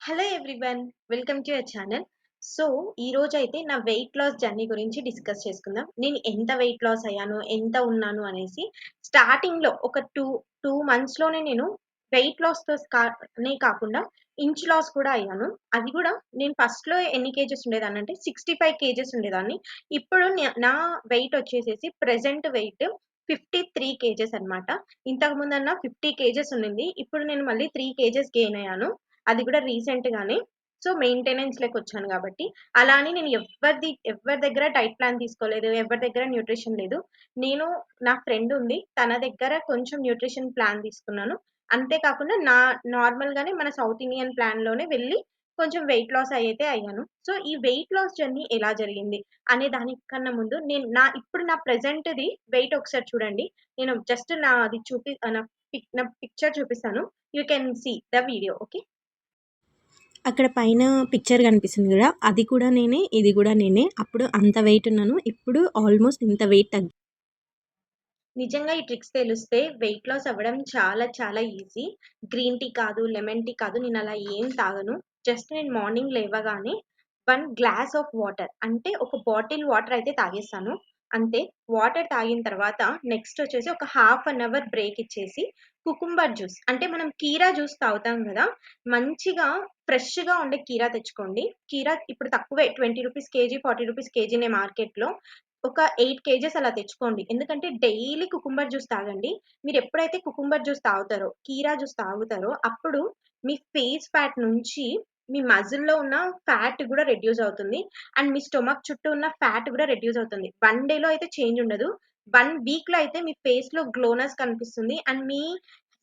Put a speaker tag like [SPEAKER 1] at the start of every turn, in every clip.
[SPEAKER 1] Hello everyone. Welcome to your channel. So, ఈరోజైతే నా weight loss journey గురించి discuss చేసుకుందాం. నేను ఎంత వెయిట్ లాస్ అయ్యాను, ఎంత ఉన్నాను అనేసి. స్టార్టింగ్‌లో ఒక 2 మంత్స్‌లోనే నేను వెయిట్ లాస్‌తో నే కాకుండా ఇంచ్ లాస్ కూడా అయ్యాను. అది కూడా నేను ఫస్ట్‌లో ఎన్ని కేజెస్ ఉండేదాన్నంటే 65 కేజెస్ ఉండేదాన్ని. ఇప్పుడు నా వెయిట్ వచ్చేసేసి ప్రెజెంట్ వెయిట్ 53 కేజెస్ అన్నమాట. ఇంతకుముందన్న 50 కేజెస్ ఉండింది. ఇప్పుడు నేను మళ్ళీ 3 కేజెస్ గెయిన్ అయ్యాను. అది కూడా రీసెంట్‌గానే. సో, మెయింటెనెన్స్‌లోకొచ్చాను గాబట్టి, అలా అని నేను ఎవ్వరి దగ్గర డైట్ ప్లాన్ తీసుకోలేదు. ఎవరి దగ్గర న్యూట్రిషన్ లేదు. నేను నా ఫ్రెండ్ ఉంది. తన దగ్గర కొంచెం న్యూట్రిషన్ ప్లాన్ తీసుకున్నాను. అంతే కాకుండా నార్మల్‌గానే మన సౌత్ ఇండియన్ ప్లాన్‌లోనే వెళ్ళి కొంచెం వెయిట్ లాస్ అయితే అయ్యాను. సో, ఈ వెయిట్ లాస్ జర్నీ ఎలా జరిగింది అనే దానికన్నా ముందు ఇప్పుడు నా ప్రెజెంట్‌ది వెయిట్ ఒకసారి చూడండి. నేను జస్ట్ నాది నా పిక్చర్ చూపిస్తాను. You can see the video. Okay.
[SPEAKER 2] అక్కడ పైన పిక్చర్ కనిపిస్తుంది గదా! అది కూడా నేనే, ఇది గూడా నేనే. అప్పుడు అంత వెయిట్ ఉన్నాను. ఇప్పుడు ఆల్‌మోస్ట్ ఇంత వెయిట్
[SPEAKER 1] నిజంగా ఈ ట్రిక్స్ తెలిస్తే వెయిట్ లాస్ అవ్వడం చాలా చాలా ఈజీ. గ్రీన్ టీ కాదు, లెమన్ టీ కాదు. నేనలా ఏం తాగను. జస్ట్ నేను మార్నింగ్ లేవగానే 1 గ్లాస్ ఆఫ్ వాటర్ అంటే ఒక బాటిల్ వాటర్ అయితే తాగేస్తాను. అంతే. వాటర్ తాగిన తర్వాత నెక్స్ట్ వచ్చేసి ఒక హాఫ్ అన్ అవర్ బ్రేక్ ఇచ్చేసి కుకుంబర్ జ్యూస్ అంటే మనం కీరా జ్యూస్ తాగుతాం గదా! మంచిగా ఫ్రెష్‌గా ఉండే కీరా తెచ్చుకోండి. కీరా ఇప్పుడు తక్కువే ₹20 కేజీ, ₹40 కేజీనే మార్కెట్‌లో. ఒక 8 కేజెస్ అలా తెచ్చుకోండి. ఎందుకంటే డైలీ కుకుంబర్ జ్యూస్ తాగండి. మీరెప్పుడైతే కుకుంబర్ జ్యూస్ తాగుతారో, కీరా జ్యూస్ తాగుతారో అప్పుడు మీ ఫేస్ ఫ్యాట్ నుంచి మీ మజిల్‌లో ఉన్న ఫ్యాట్ గూడా రెడ్యూస్ అవుతుంది. అండ్ మీ స్టొమక్ చుట్టూ ఉన్న ఫ్యాట్ గూడా రెడ్యూస్ అవుతుంది. 1 డేలో అయితే చేంజ్ ఉండదు. 1 వీక్‌లో అయితే మీ ఫేస్‌లో గ్లోనెస్ కనిపిస్తుంది. అండ్ మీ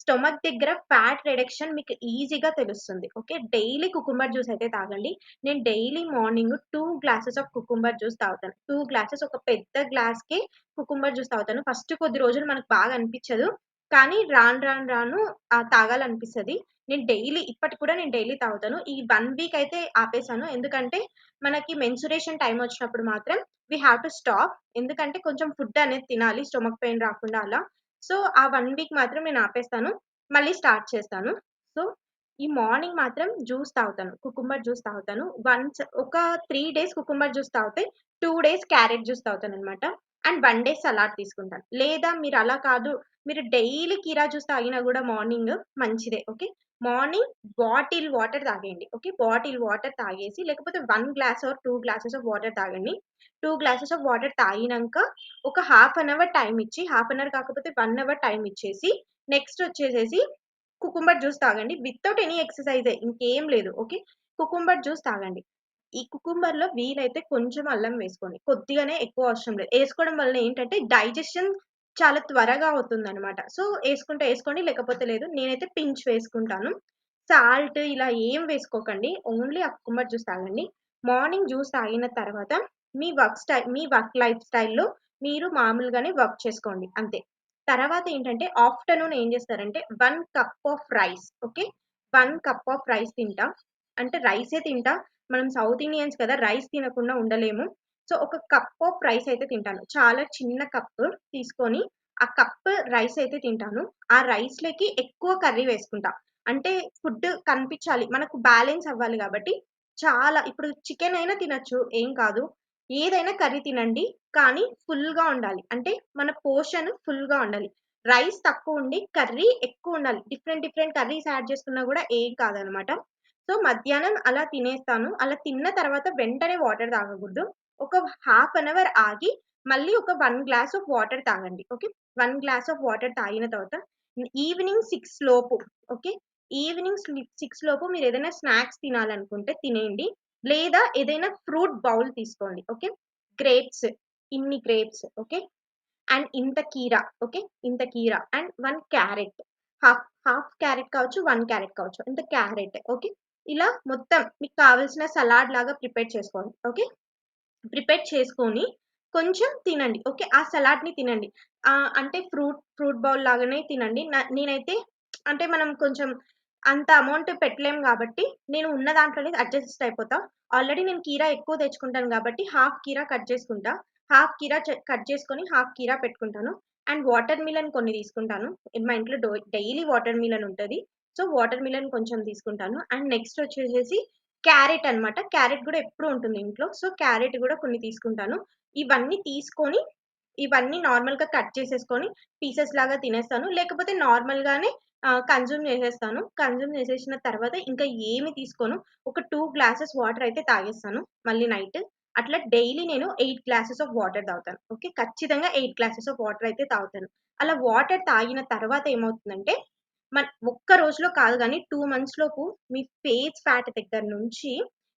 [SPEAKER 1] స్టొమక్ దగ్గర ఫ్యాట్ రిడక్షన్ మీకు ఈజీగా తెలుస్తుంది. ఓకే. డైలీ కుకుంబర్ జ్యూస్ అయితే తాగండి. నేను daily morning 2 glasses of cucumber juice తాగుతాను. 2 గ్లాసెస్ ఒక పెద్ద గ్లాస్‌కి కుకుంబర్ జ్యూస్ తాగుతాను. ఫస్ట్ కొద్ది రోజులు మనకు బాగా అనిపిచ్చదు. కానీ రాను తాగాలనిపిస్తది. ఇప్పటికి కూడా నేను డైలీ తాగుతాను. ఈ 1 వీక్ అయితే ఆపేసాను. ఎందుకంటే మనకి మెన్సురేషన్ టైమ్ వచ్చినప్పుడు మాత్రం వి హావ్ టు స్టాప్. ఎందుకంటే కొంచెం ఫుడ్ అనేది తినాలి స్టొమక్ పెయిన్ రాకుండా అలా. సో, ఆ 1 వీక్ మాత్రం నేను ఆపేస్తాను. మళ్ళీ స్టార్ట్ చేస్తాను. సో, ఈ మార్నింగ్ మాత్రం జ్యూస్ తాగుతాను. కుకుంబర్ జ్యూస్ తాగుతాను. ఒక 3 డేస్ కుకుంబర్ జ్యూస్ తాగితే 2 డేస్ క్యారట్ జ్యూస్ తాగుతాననమాట. అండ్ 1 డే సలాడ్ తీసుకుంటాను. లేదా మీరలా కాదు, మీరు డైలీ కీరా జ్యూస్ తాగినా గూడా మార్నింగ్ మంచిదే. ఓకే. మార్నింగ్ బాటిల్ వాటర్ తాగేయండి. ఓకే. బాటిల్ వాటర్ తాగేసి లేకపోతే 1 glass or 2 glasses of water తాగండి. 2 గ్లాసెస్ ఆఫ్ వాటర్ తాగినంక ఒక హాఫ్ అన్ అవర్ టైమ్ ఇచ్చి, హాఫ్ అన్ అవర్ కాకపోతే 1 అవర్ టైమ్ ఇచ్చేసి, నెక్స్ట్ వచ్చేసేసి కుకుంబర్ జ్యూస్ తాగండి. వితౌట్ ఎనీ ఎక్సర్‌సైజే ఇంకేం లేదు. ఓకే. కుకుంబర్ జ్యూస్ తాగండి. ఈ కుకుంబర్‌లో వీలైతే కొంచెం అల్లం వేసుకోండి. కొద్దిగానే ఎక్కువ అవసరం లేదు. ఏసుకోవడం వలన ఏంటంటే డైజెషన్ చాలా త్వరగా అవుతుందనమాట. సో, ఏసుకుంటే ఏసుకోండి. లేకపోతే లేదు. నేనైతే పించ్ వేసుకుంటాను. సాల్ట్ ఇలా ఏం వేసుకోకండి. ఓన్లీ ఆ కుకుంబర్ జ్యూస్ తాగండి. మార్నింగ్ జ్యూస్ తాగిన తర్వాత మీ వర్క్ లైఫ్ స్టైల్‌లో మీరు మామూలుగానే వర్క్ చేసుకోండి అంతే. తర్వాతేంటంటే ఆఫ్టర్‌నూన్ ఏం చేస్తారంటే 1 cup of rice. Okay. 1 cup of rice తింటా. అంటే రైసే తింటా. మనం సౌత్ ఇండియన్స్ కదా! రైస్ తినకుండా ఉండలేము. సో, ఒక కప్ ఆఫ్ రైస్ అయితే తింటాను. చాలా చిన్న కప్పు తీసుకొని, ఆ కప్ రైస్ అయితే తింటాను. ఆ రైస్‌లోకి ఎక్కువ కర్రీ వేసుకుంటా. అంటే ఫుడ్ కనిపించాలి. మనకు బ్యాలెన్స్ అవ్వాలి గాబట్టి, చాలా ఇప్పుడు చికెన్ అయినా తినొచ్చు. ఏం కాదు. ఏదైనా కర్రీ తినండి. కానీ ఫుల్‌గా ఉండాలి. అంటే మన పోర్షన్ ఫుల్‌గా ఉండాలి. రైస్ తక్కువుండి, కర్రీ ఎక్కువుండాలి. డిఫరెంట్ డిఫరెంట్ కర్రీస్ యాడ్ చేసుకున్నా గూడా ఏం కాదనమాట. సో, మధ్యాహ్నం అలా తినేస్తాను. అలా తిన్న తర్వాత వెంటనే వాటర్ తాగకూడదు. ఒక హాఫ్ అన్ అవర్ ఆగి, మళ్ళీ ఒక 1 గ్లాస్ ఆఫ్ వాటర్ తాగండి. ఓకే. 1 గ్లాస్ ఆఫ్ వాటర్ తాగిన తర్వాత ఈవినింగ్ 6 లోపు ఓకే. ఈవినింగ్ 6 లోపు మీరేదైనా స్నాక్స్ తినాలనుకుంటే తినేయండి. లేదా ఏదైనా ఫ్రూట్ బౌల్ తీసుకోండి. ఓకే. గ్రేప్స్, ఇన్ని గ్రేప్స్ ఓకే. అండ్ ఇంత కీర ఓకే. ఇంత కీర అండ్ 1 క్యారెట్. హాఫ్ క్యారెట్ కావచ్చు, 1 క్యారెట్ కావచ్చు. ఇంత క్యారెట్ ఓకే. ఇలా మొత్తం మీకు కావాల్సిన సలాడ్ లాగా ప్రిపేర్ చేసుకోండి. ఓకే. ప్రిపేర్ చేసుకొని కొంచెం తినండి. ఓకే. ఆ సలాడ్‌ని తినండి. అంటే ఫ్రూట్ బౌల్ లాగానే తినండి. నేనైతే అంటే మనం కొంచెం అంత అమౌంట్ పెట్టలేం గాబట్టి, నేను ఉన్న దాంట్లోనే అడ్జస్ట్ అయిపోతా. ఆల్రెడీ నేను కీరా ఎక్కువ తెచ్చుకుంటాను గాబట్టి, హాఫ్ కీరా కట్ చేసుకుంటా. హాఫ్ కీరా కట్ చేసుకొని, హాఫ్ కీరా పెట్టుకుంటాను. అండ్ వాటర్ మిలన్ కొన్ని తీసుకుంటాను. మా ఇంట్లో డైలీ వాటర్ మిలన్ ఉంటది. సో వాటర్ మిలన్ కొంచెం తీసుకుంటాను. అండ్ నెక్స్ట్ వచ్చేసేసి క్యారెట్ అన్నమాట. క్యారెట్ కూడా ఎప్పుడు ఉంటుంది ఇంట్లో. సో క్యారెట్ కూడా కొన్ని తీసుకుంటాను. ఇవన్నీ తీసుకొని ఇవన్నీ నార్మల్‌గా కట్ చేసేసుకొని పీసెస్ లాగా తినేస్తాను. లేకపోతే నార్మల్‌గానే కన్జ్యూమ్ చేసేస్తాను. కన్జ్యూమ్ చేసేసిన తర్వాత ఇంకా ఏమి తీసుకోను. ఒక 2 గ్లాసెస్ వాటర్ అయితే తాగేస్తాను మళ్ళీ నైట్. అట్లా డైలీ నేను 8 గ్లాసెస్ ఆఫ్ వాటర్ తాగుతాను. ఓకే. ఖచ్చితంగా 8 గ్లాసెస్ ఆఫ్ వాటర్ అయితే తాగుతాను. అలా వాటర్ తాగిన తర్వాత ఏమవుతుందంటే, ఒక్క రోజులో కాదు గానీ 2 మంత్స్ లోపు మీ ఫేస్ ఫ్యాట్ దగ్గర నుంచి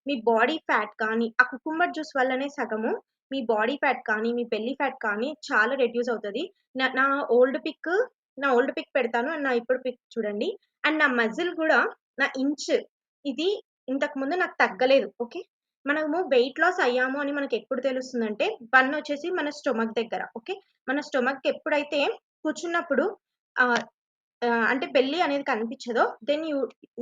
[SPEAKER 1] మీ బాడీ ఫ్యాట్ కానీ, ఆ కుకుంబర్ జ్యూస్ వల్లనే సగము మీ బాడీ ఫ్యాట్ కానీ, మీ బెల్లీ ఫ్యాట్ కానీ చాలా రెడ్యూస్ అవుతది. నా నా ఓల్డ్ పిక్ నా ఓల్డ్ పిక్ పెడతాను. అండ్ నా ఇప్పుడు పిక్ చూడండి. అండ్ నా మజిల్ గూడా నా ఇంచ్ ఇది ఇంతకుముందు నాకు తగ్గలేదు. ఓకే. మనము వెయిట్ లాస్ అయ్యాము అని మనకెప్పుడు తెలుస్తుందంటే, వచ్చేసి మన స్టొమక్ దగ్గర. ఓకే. మన స్టొమక్ ఎప్పుడైతే కూర్చున్నప్పుడు ఆహ్, అంటే బెల్లీ అనేది కనిపించదో దెన్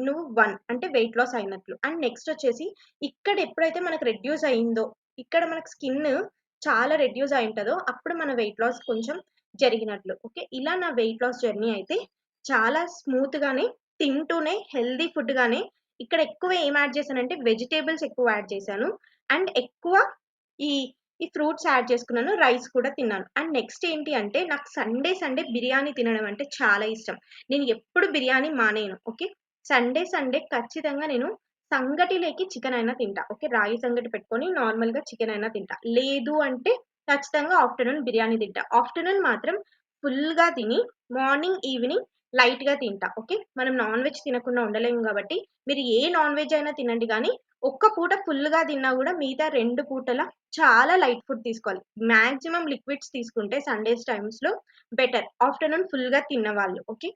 [SPEAKER 1] నువ్వు 1 అంటే వెయిట్ లాస్ అయినట్లు. అండ్ నెక్స్ట్ వచ్చేసి ఇక్కడ ఎప్పుడైతే మనకు రెడ్యూస్ అయిందో, ఇక్కడ మనకు స్కిన్ చాలా రెడ్యూస్ అయింటదో అప్పుడు మన వెయిట్ లాస్ కొంచెం జరిగినట్లు. ఓకే. ఇలా నా వెయిట్ లాస్ జర్నీ అయితే చాలా స్మూత్‌గానే తింటూనే హెల్తీ ఫుడ్‌గానే ఇక్కడ ఎక్కువ ఏం యాడ్ చేశానంటే వెజిటబుల్స్ ఎక్కువ యాడ్ చేశాను. అండ్ ఎక్కువ ఈ ఈ ఫ్రూట్స్ యాడ్ చేసుకున్నాను. రైస్ కూడా తిన్నాను. అండ్ నెక్స్ట్ ఏంటి అంటే నాకు సండే బిర్యానీ తినడం అంటే చాలా ఇష్టం. నేను ఎప్పుడు బిర్యానీ మానేయను. ఓకే. సండే ఖచ్చితంగా నేను సంగటిలోకి చికెన్ అయినా తింటా. ఓకే. రాగి సంగటి పెట్టుకొని నార్మల్‌గా చికెన్ అయినా తింటా. లేదు అంటే ఖచ్చితంగా ఆఫ్టర్‌నూన్ బిర్యానీ తింటా. ఆఫ్టర్‌నూన్ మాత్రం ఫుల్‌గా తిని మార్నింగ్, ఈవినింగ్ లైట్‌గా తింటా. ఓకే. మనం నాన్ వెజ్ తినకుండా ఉండలేము గాబట్టి మీరు ఏ నాన్ వెజ్ అయినా తినండి గానీ, ఒక్క పూట ఫుల్‌గా తిన్నా గూడా మిగతా 2 పూటల చాలా లైట్ ఫుడ్ తీసుకోవాలి. మాక్సిమం లిక్విడ్స్ తీసుకుంటే సండేస్ టైమ్స్‌లో బెటర్. ఆఫ్టర్‌నూన్ ఫుల్‌గా తిన్నవాళ్ళు. ఓకే.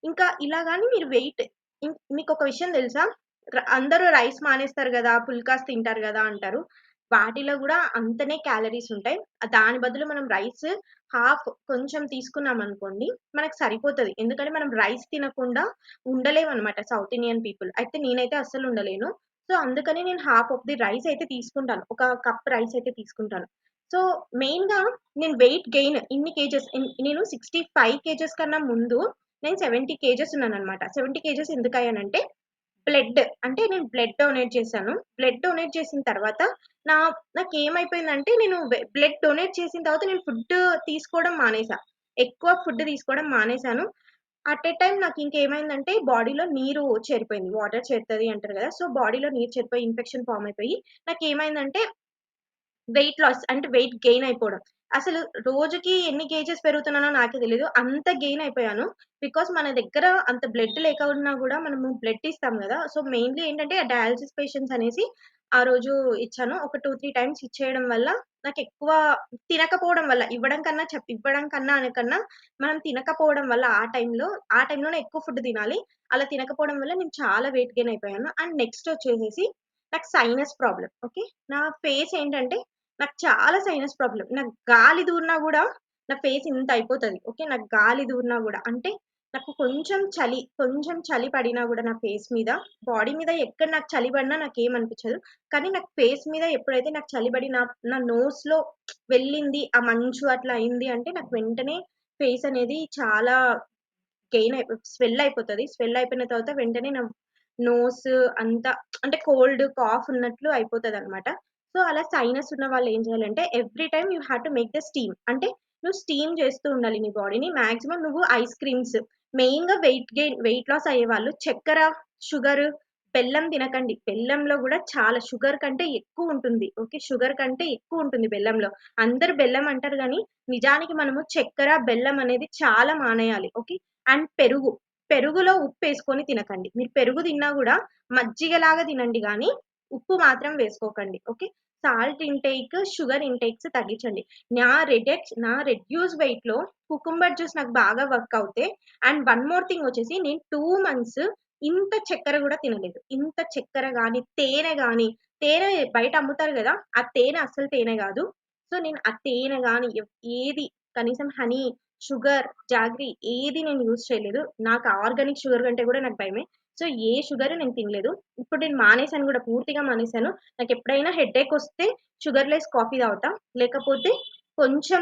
[SPEAKER 1] ఇంకా ఇలా గాని మీరు వెయిట్ మీకొక విషయం తెలుసా? అందరూ రైస్ మానేస్తారు గదా! పుల్కాస్ తింటారు గదా! అంటారు. వాటిలో గూడా అంతనే క్యాలరీస్ ఉంటాయి. దాని బదులు మనం రైస్ హాఫ్ కొంచెం తీసుకున్నామనుకోండి, మనకు సరిపోతది. ఎందుకంటే మనం రైస్ తినకుండా ఉండలేమనమాట సౌత్ ఇండియన్ పీపుల్. అయితే నేనైతే అస్సలు ఉండలేను. సో, అందుకని నేను హాఫ్ ఆఫ్ ది రైస్ అయితే తీసుకుంటాను. ఒక కప్ రైస్ అయితే తీసుకుంటాను. సో, మెయిన్‌గా నేను వెయిట్ గెయిన్ ఇన్ని కేజెస్ నేను 65 కేజెస్ కన్నా ముందు నేను 70 కేజెస్ ఉన్నాననమాట. 70 కేజెస్ ఎందుకయ్యానంటే అంటే నేను బ్లడ్ డొనేట్ చేశాను. బ్లడ్ డొనేట్ చేసిన తర్వాత నా నాకేమైపోయిందంటే నేను బ్లడ్ డొనేట్ చేసిన తర్వాత నేను ఫుడ్ తీసుకోవడం మానేసా. ఎక్కువ ఫుడ్ తీసుకోవడం మానేసాను. అట్ ఎ టైమ్ నాకింకేమైందంటే బాడీలో నీరు చేరిపోయింది. వాటర్ చేరుతది అంటారు గదా! సో, బాడీలో నీరు చేరిపోయి ఇన్ఫెక్షన్ ఫార్మ్ అయిపోయి నాకేమైందంటే వెయిట్ లాస్ అంటే వెయిట్ గెయిన్ అయిపోవడం. అసలు రోజుకి ఎన్ని కేజెస్ పెరుగుతున్నానో నాకే తెలీదు. అంత గెయిన్ అయిపోయాను. బికాజ్ మన దగ్గర అంత బ్లడ్ లేకున్నా గూడా మనము బ్లడ్ ఇస్తాం గదా! సో, మెయిన్‌లీ ఏంటంటే డయాలిసిస్ పేషెంట్స్ అనేసి ఆ రోజు ఇచ్చాను. ఒక 2, 3 టైమ్స్ ఇచ్చేయడం వల్ల నాకెక్కువ తినకపోవడం వల్ల ఇవ్వడం కన్నా అనకన్నా మనం తినకపోవడం వల్ల ఆ టైంలోనే ఎక్కువ ఫుడ్ తినాలి. అలా తినకపోవడం వల్ల నేను చాలా వెయిట్ గెయిన్ అయిపోయాను. అండ్ నెక్స్ట్ వచ్చేసేసి నాకు సైనస్ ప్రాబ్లమ్. ఓకే. నా ఫేస్ ఏంటంటే నాకు చాలా సైనస్ ప్రాబ్లమ్. నాకు గాలి దూరినా గూడా నా ఫేస్ ఇంత అయిపోతది. ఓకే. నాకు గాలి దూరినా గూడా అంటే నాకు కొంచెం చలి పడినా గూడా నా ఫేస్ మీద, బాడీ మీద ఎక్కడ నాకు చలి పడినా నాకేమనిపించదు. కానీ నాకు ఫేస్ మీద ఎప్పుడైతే నాకు చలి పడి నా నోస్‌లో వెళ్ళింది, ఆ మంచు అట్లా అయింది అంటే నాకు వెంటనే ఫేస్ అనేది చాలా స్వెల్ అయిపోతది. స్వెల్ అయిపోయిన తర్వాత వెంటనే నా నోస్ అంతా అంటే కోల్డ్, కాఫ్ ఉన్నట్లు అయిపోతదనమాట. సో, అలా సైనస్ ఉన్న వాళ్ళు ఏం చేయాలంటే every time you have to make the steam. అంటే నువ్వు స్టీమ్ చేస్తూ ఉండాలి నీ బాడీని. మాక్సిమం నువ్వు ఐస్ క్రీమ్స్ మెయిన్‌గా వెయిట్ లాస్ అయ్యేవాళ్ళు చక్కెర, షుగరు, బెల్లం తినకండి. బెల్లంలో గూడా చాలా షుగర్ కంటే ఎక్కువుంటుంది. ఓకే. షుగర్ కంటే ఎక్కువుంటుంది బెల్లంలో. అందరూ బెల్లం అంటారు గానీ, నిజానికి మనము చక్కెర, బెల్లం అనేది చాలా మానేయాలి. ఓకే. అండ్ పెరుగు. పెరుగులో ఉప్పేసుకొని తినకండి. మీరు పెరుగు తిన్నా గూడా మజ్జిగలాగా తినండి గానీ, ఉప్పు మాత్రం వేసుకోకండి. Okay. Salt intake, sugar intakes తగ్గించండి. నా రెడ్యూస్ వెయిట్‌లో కుకుంబర్ జ్యూస్ నాకు బాగా వర్క్ అవుతే అండ్ వన్ మోర్ థింగ్ వచ్చేసి నేను 2 మంత్స్ ఇంత చక్కెర గూడా తినలేదు. ఇంత చక్కెర గాని, తేనె గాని, తేనె బయట అమ్ముతారు గదా! ఆ తేనె అస్సలు తేనె గాదు. సో, నేను ఆ తేనె గాని ఏది కనీసం హనీ, షుగర్, జాగరీ ఏది నేను యూజ్ చేయలేదు. నాకు ఆర్గానిక్ షుగర్ కంటే గూడా నాకు భయమే. సో, ఏ షుగర్ నేను తినలేదు. ఇప్పుడు నేను మానేసాను గూడా పూర్తిగా మానేసాను. నాకెప్పుడైనా హెడ్‌ఏక్ వస్తే షుగర్ లెస్ కాఫీ తాగుతా. లేకపోతే కొంచెం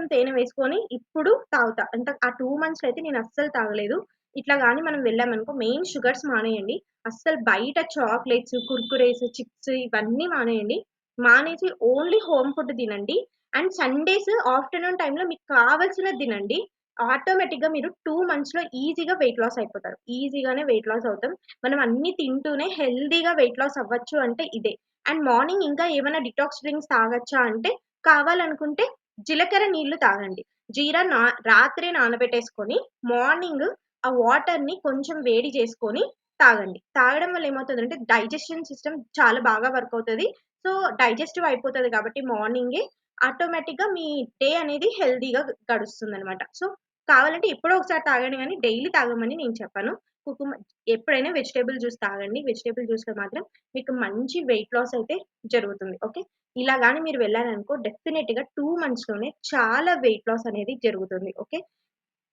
[SPEAKER 1] తేనె వేసుకొని ఇప్పుడు తాగుతా. అంటే ఆ 2 మంత్స్‌లో అయితే నేను అస్సలు తాగలేదు. ఇట్లా గాని మనం వెళ్ళామనుకో మెయిన్ షుగర్స్ మానేయండి. అస్సలు బయట చాక్లెట్స్, కుర్కురేస్, చిప్స్ ఇవన్నీ మానేయండి. మానేసి ఓన్లీ హోమ్ ఫుడ్ తినండి. అండ్ సండేస్ ఆఫ్టర్‌నూన్ టైమ్‌లో మీకు కావాల్సినది తినండి. ఆటోమేటిక్‌గా మీరు 2 మంత్స్‌లో ఈజీగా వెయిట్ లాస్ అయిపోతారు. ఈజీగానే వెయిట్ లాస్ అవుతాం. మనం అన్నీ తింటూనే హెల్తీగా వెయిట్ లాస్ అవ్వచ్చు అంటే ఇదే. అండ్ మార్నింగ్ ఇంకా ఏమైనా డిటాక్స్ డ్రింక్స్ తాగొచ్చా అంటే కావాలనుకుంటే జీలకర్ర నీళ్లు తాగండి. జీరా రాత్రే నానబెట్టేసుకొని మార్నింగ్ ఆ వాటర్‌ని కొంచెం వేడి చేసుకొని తాగండి. తాగడం వల్ల ఏమవుతదంటే డైజెషన్ సిస్టమ్ చాలా బాగా వర్క్ అవుతది. సో, డైజెస్టివ్ అయిపోతది కాబట్టి మార్నింగే ఆటోమేటిక్‌గా మీ డే అనేది హెల్తీగా గడుస్తుందనమాట. సో, కావాలంటే ఎప్పుడో ఒకసారి తాగండి గానీ డైలీ తాగమని నేను చెప్పను. కుకుమ ఎప్పుడైనా వెజిటబుల్ జ్యూస్ తాగండి. వెజిటబుల్ జ్యూస్‌లో మాత్రం మీకు మంచి వెయిట్ లాస్ అయితే జరుగుతుంది. ఓకే. ఇలా గాని మీరు వెళ్లారనుకో డెఫినెట్‌గా 2 మంత్స్‌లోనే చాలా వెయిట్ లాస్ అనేది జరుగుతుంది. ఓకే.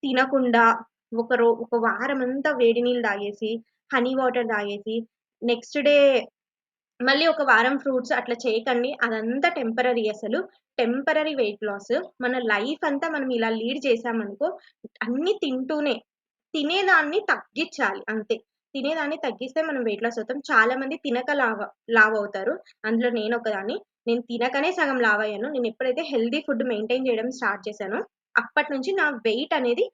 [SPEAKER 1] తినకుండా ఒక వారమంతా వేడి నీళ్ళు తాగేసి, హనీ వాటర్ తాగేసి, నెక్స్ట్ డే మళ్ళీ ఒక వారం ఫ్రూట్స్ అట్లా చేయకండి. అదంతా టెంపరరీ అసలు. Temporary weight loss. మన లైఫ్ అంతా మనం ఇలా లీడ్ చేశామనుకో అన్నీ తింటూనే తినేదాన్ని తగ్గిచ్చాలి అంతే. తినేదాన్ని తగ్గిస్తే మనం వెయిట్ లాస్ అవుతాం. చాలా మంది తినక లావవుతారు. అందులో నేనొకదాన్ని. నేను తినకనే సగం లావయ్యాను. నేనెప్పుడైతే హెల్తీ ఫుడ్ మెయింటైన్ చేయడం స్టార్ట్ చేశానో, అప్పటినుంచి నా వెయిట్ అనేది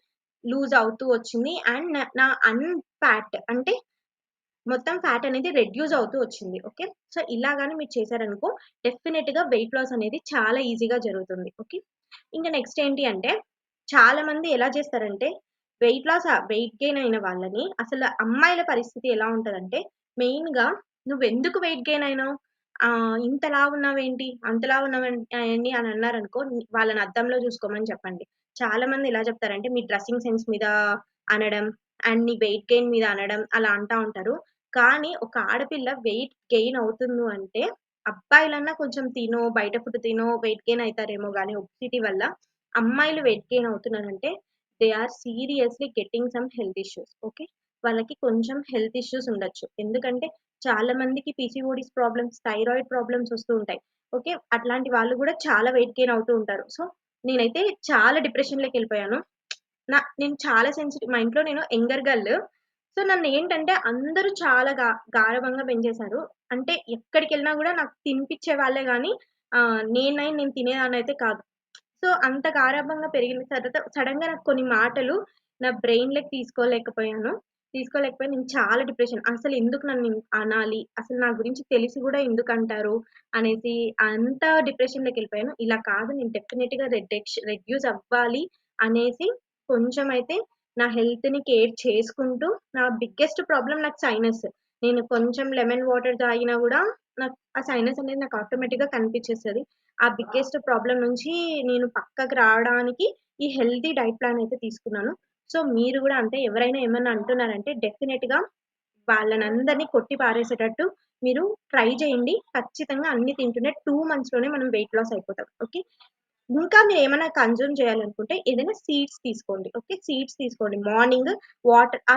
[SPEAKER 1] లూజ్ అవుతూ వచ్చింది. అండ్ నా ఫ్యాట్ అంటే మొత్తం ఫ్యాట్ అనేది రెడ్యూస్ అవుతూ వచ్చింది. ఓకే. సో, ఇలా గాని మీరు చేశారనుకో డెఫినిట్‌గా వెయిట్ లాస్ అనేది చాలా ఈజీగా జరుగుతుంది. ఓకే. ఇంక నెక్స్ట్ ఏంటి అంటే చాలా మంది ఎలా చేస్తారంటే వెయిట్ గెయిన్ అయిన వాళ్ళని అసలు అమ్మాయిల పరిస్థితి ఎలా ఉంటదంటే మెయిన్‌గా "నువ్వెందుకు వెయిట్ గెయిన్ అయినావు? ఇంత లావున్నావేంటి? అంత లావున్నావేంటి?" అని అన్నారనుకో వాళ్ళని అద్దంలో చూసుకోమని చెప్పండి. చాలా మంది ఎలా చెప్తారంటే మీ డ్రెసింగ్ సెన్స్ మీద అనడం అండ్ నీ వెయిట్ గెయిన్ మీద అనడం అలా అంటా ఉంటారు. కానీ ఒక ఆడపిల్ల వెయిట్ గెయిన్ అవుతుంది అంటే అబ్బాయిలన్నా కొంచెం తినో, బయట ఫుడ్ తినో వెయిట్ గెయిన్ అయితారేమో గానీ ఒబెసిటీ వల్ల. అమ్మాయిలు వెయిట్ గెయిన్ అవుతున్నారంటే they are seriously getting some health issues. Okay. వాళ్ళకి కొంచెం హెల్త్ ఇష్యూస్ ఉండొచ్చు. ఎందుకంటే చాలా మందికి పీసీఓడీస్ ప్రాబ్లమ్స్, థైరాయిడ్ ప్రాబ్లమ్స్ వస్తూ ఉంటాయి. ఓకే. అట్లాంటి వాళ్ళు గూడా చాలా వెయిట్ గెయిన్ అవుతూ ఉంటారు. సో, నేనైతే చాలా డిప్రెషన్‌లోకెళ్ళిపోయాను. నేను చాలా సెన్సిటివ్. మా ఇంట్లో నేను యంగర్ గర్ల్. సో, నన్నేంటంటే అందరూ చాలా గారాబంగా పెంచేశారు. అంటే ఎక్కడికెళ్ళినా గూడా నాకు తినిపిచ్చే వాళ్ళే గానీ నేను తినేదాన్నయితే కాదు. సో, అంత గారాబంగా పెరిగిన తర్వాత సడెన్‌గా నాకు కొన్ని మాటలు నా బ్రెయిన్‌లోకి తీసుకోలేకపోయి నేను చాలా డిప్రెషన్. అసలెందుకు నన్ను అనాలి? అసలు నా గురించి తెలిసి గూడా ఎందుకంటారు? అనేసి అంత డిప్రెషన్‌లోకెళ్ళిపోయాను. ఇలా కాదు నేను డెఫినిట్‌గా రెడ్యూస్ అవ్వాలి అనేసి కొంచెమైతే నా హెల్త్‌ని కేర్ చేసుకుంటూ నా బిగ్గెస్ట్ ప్రాబ్లమ్ నాకు సైనస్. నేను కొంచెం లెమన్ వాటర్ తాగినా గూడా నాకు ఆ సైనస్ అనేది నాకు ఆటోమేటిక్‌గా కనిపిచ్చేస్తది. ఆ బిగ్గెస్ట్ ప్రాబ్లమ్ నుంచి నేను పక్కకి రావడానికి ఈ హెల్తీ డైట్ ప్లాన్ అయితే తీసుకున్నాను. సో, మీరు గూడా అంతే ఎవరైనా ఏమన్నా అంటున్నారంటే డెఫినిట్‌గా వాళ్ళనందరిని కొట్టి పారేసేటట్టు మీరు ట్రై చేయండి. ఖచ్చితంగా అన్ని తింటూనే 2 మంత్స్‌లోనే మనం వెయిట్ లాస్ అయిపోతాం. ఓకే. ఇంకా మీరేమన్నా కన్జ్యూమ్ చేయాలనుకుంటే ఏదైనా సీడ్స్ తీసుకోండి. ఓకే. సీడ్స్ తీసుకోండి. మార్నింగ్ ఆ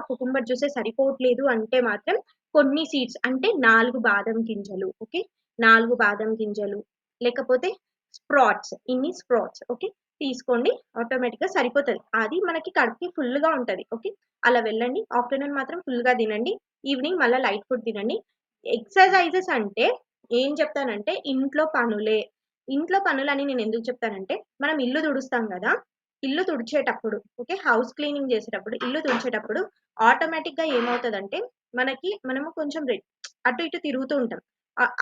[SPEAKER 1] కుకుంబర్ జ్యూసే సరిపోవట్లేదు అంటే మాత్రం కొన్ని సీడ్స్ అంటే 4 బాదం గింజలు. ఓకే. 4 బాదం గింజలు లేకపోతే స్ప్రౌట్స్. ఓకే. తీసుకోండి. ఆటోమేటిక్‌గా సరిపోతది. అది మనకి కడుపుకి ఫుల్‌గా ఉంటది. ఓకే. అలా వెళ్ళండి. ఆఫ్టర్‌నూన్ మాత్రం ఫుల్‌గా తినండి. ఈవినింగ్ మళ్ళా లైట్ ఫుడ్ తినండి. ఎక్సర్‌సైజెస్ అంటే ఏం చెప్తానంటే ఇంట్లో పనులే. ఇంట్లో పనులని నేనెందుకు చెప్తానంటే, మనం ఇల్లు తుడుస్తాం గదా! ఇల్లు తుడిచేటప్పుడు ఓకే. హౌస్ క్లీనింగ్ చేసేటప్పుడు, ఇల్లు తుడిచేటప్పుడు ఆటోమేటిక్‌గా ఏమవుతదంటే, మనము కొంచెం అటు ఇటు తిరుగుతూ ఉంటాం.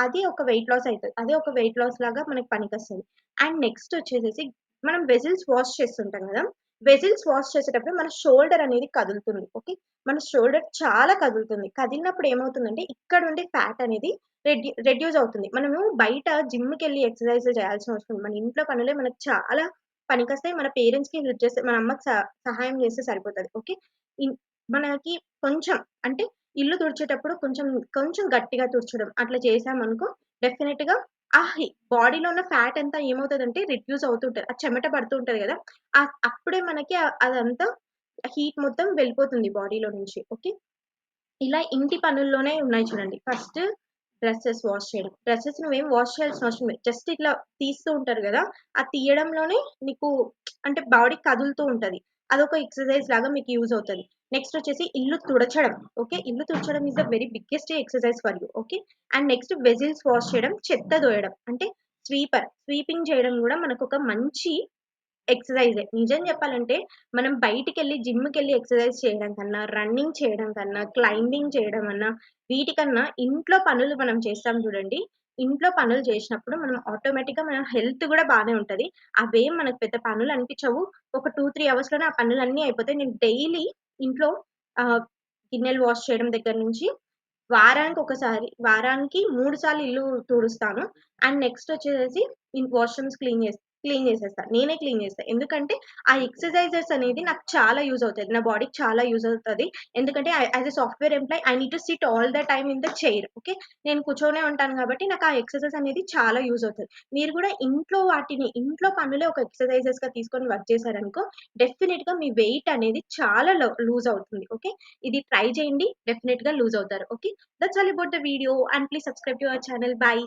[SPEAKER 1] అది ఒక వెయిట్ లాస్ అయితది. అదే ఒక వెయిట్ లాస్ లాగా మనకు పనికొస్తది. అండ్ నెక్స్ట్ వచ్చేసేసి మనం వెసిల్స్ వాష్ చేస్తుంటాం గదా! వెసిల్స్ వాష్ చేసేటప్పుడు మన షోల్డర్ అనేది కదులుతుంది. ఓకే. మన షోల్డర్ చాలా కదులుతుంది. కదిలినప్పుడు ఏమవుతుందంటే, ఇక్కడ ఉండే ఫ్యాట్ అనేది రెడ్యూస్ అవుతుంది. మనము బయట జిమ్‌కెళ్ళి ఎక్సర్‌సైజ్‌లు చేయాల్సిన అవసరం లేదు. మన ఇంట్లో పనులే మనకు చాలా పనికొస్తాయి. మన పేరెంట్స్‌కి హెల్ప్ చేస్తే మన అమ్మకి సహాయం చేస్తే సరిపోతది. ఓకే. ఇన్ మనకి కొంచెం అంటే ఇల్లు తుడిచేటప్పుడు కొంచెం గట్టిగా తుడచడం అట్లా చేశామనుకో డెఫినిట్‌గా బాడీలో ఉన్న ఫ్యాట్ అంతా ఏమవుతదంటే రెడ్యూస్ అవుతూ ఉంటది. ఆ చెమట పడుతూ ఉంటది గదా! అప్పుడే మనకి అదంతా హీట్ మొత్తం వెళ్ళిపోతుంది బాడీలో నుంచి. ఓకే. ఇలా ఇంటి పనుల్లోనే ఉన్నాయి చూడండి. ఫస్ట్ డ్రెసెస్ వాష్ చేయడం. డ్రెసెస్ నువ్వేం వాష్ చేయాల్సిన అవసరం లేదు. జస్ట్ ఇట్లా తీస్తూ ఉంటారు గదా! ఆ తీయడంలోనే నీకు అంటే బాడీ కదులుతూ ఉంటది. అదొక ఎక్సర్సైజ్ లాగా మీకు యూజ్ అవుతది. నెక్స్ట్ వచ్చేసి ఇల్లు తుడచడం. ఓకే. ఇల్లు తుడచడం is the very biggest exercise for you. Okay. And next వెజిల్స్ వాష్ చేయడం, చెత్త దోయడం. అంటే స్వీపింగ్ చేయడం గూడా మనకొక మంచి ఎక్సర్సైజే. నిజం చెప్పాలంటే మనం బయటికెళ్ళి జిమ్‌కెళ్ళి ఎక్సర్సైజ్ చేయడం కన్నా, రన్నింగ్ చేయడం కన్నా, క్లైంబింగ్ చేయడం అన్నా, వీటికన్నా ఇంట్లో పనులు మనం చేస్తాం చూడండి. ఇంట్లో పనులు చేసినప్పుడు మనం ఆటోమేటిక్‌గా మన హెల్త్ గూడా బానే ఉంటది. అవేం మనకు పెద్ద పనులు అనిపించవు. ఒక 2, 3 అవర్స్‌లోనే ఆ పనులన్నీ అయిపోతాయి. నేను డైలీ ఇంట్లో ఆహ్, గిన్నెలు వాష్ చేయడం దగ్గర నుంచి వారానికి 3 సార్లు ఇల్లు తుడుస్తాను. అండ్ నెక్స్ట్ వచ్చేసేసి వాష్‌రూమ్స్ క్లీన్ చేసేస్తా. నేనే క్లీన్ చేస్తా. ఎందుకంటే ఆ ఎక్సర్‌సైజెస్ అనేది నాకు చాలా యూజ్ అవుతది. నా బాడీకి చాలా యూజ్ అవుతది. ఎందుకంటే as a software employee I need to sit all the time in the chair. Okay. నేను కూర్చొనే ఉంటాను కాబట్టి నాకు ఆ ఎక్సర్‌సైజ్ అనేది చాలా యూజ్ అవుతది. మీరు కూడా ఇంట్లో పనులే ఒక ఎక్సర్‌సైజెస్‌గా తీసుకొని వర్క్ చేశారనుకో డెఫినిట్‌గా మీ వెయిట్ అనేది చాలా లూజ్ అవుతుంది. ఓకే. ఇది ట్రై చేయండి. డెఫినిట్‌గా లూజ్ అవుతారు. Okay. That's all about the video and please subscribe to our channel. By.